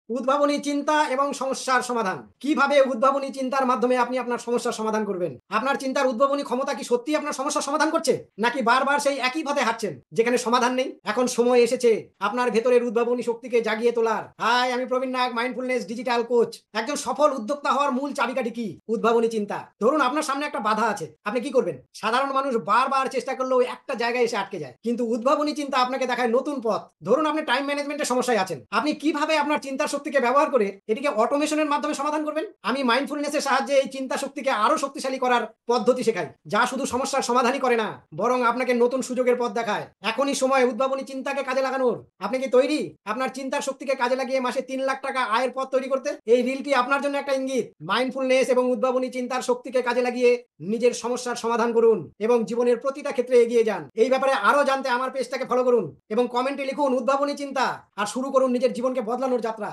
উদ্ভাবনী চিন্তা এবং সমস্যার সমাধান। কিভাবে উদ্ভাবনী চিন্তার মাধ্যমে আপনি আপনার সমস্যার সমাধান করবেন? আপনার চিন্তার উদ্ভাবনী ক্ষমতা কি সত্যিই আপনার সমস্যার সমাধান করছে? নাকি বারবার সেই একই পথে হাঁটছেন যেখানে সমাধান নেই? এখন সময় এসেছে আপনার ভেতরের উদ্ভাবনী শক্তিকে জাগিয়ে তোলার। হাই, আমি প্রবীণ নায়ক, মাইন্ডফুলনেস ডিজিটাল কোচ। একজন সফল উদ্যোক্তা হওয়ার মূল চাবিকাঠি কি? উদ্ভাবনী চিন্তা। ধরুন আপনার সামনে একটা বাধা আছে, আপনি কি করবেন? সাধারণ মানুষ বারবার চেষ্টা করলেও একটা জায়গায় এসে আটকে যায়, কিন্তু উদ্ভাবনী চিন্তা আপনাকে দেখায় নতুন পথ। ধরুন আপনি টাইম ম্যানেজমেন্টের সমস্যায় আছেন, আপনি কিভাবে আপনার চিন্তার শক্তিকে ব্যবহার করে এটিকে অটোমেশনের মাধ্যমে সমাধান করবেন? আমি মাইন্ডফুলনেসের সাহায্যে এই চিন্তা শক্তিকে আরো শক্তিশালী করার পদ্ধতি শেখাই, যা শুধু সমস্যার সমাধানই করে না, বরং আপনাকে নতুন সুযোগের পথ দেখায়। এখনই সময় উদ্ভাবনী চিন্তাকে কাজে লাগানোর। আপনি কি তৈরি আপনার চিন্তার শক্তিকে কাজে লাগিয়ে মাসে 3 লাখ টাকা আয়ের পথ তৈরি করতে? এই রিলটি আপনার জন্য একটা ইঙ্গিত। মাইন্ডফুলনেস এবং উদ্ভাবনী চিন্তার শক্তিকে কাজে লাগিয়ে নিজের সমস্যার সমাধান করুন এবং জীবনের প্রতিটা ক্ষেত্রে এগিয়ে যান। এই ব্যাপারে আরো জানতে আমার পেজটাকে ফলো করুন এবং কমেন্টে লিখুন উদ্ভাবনী চিন্তা, আর শুরু করুন নিজের জীবনকে বদলানোর যাত্রা।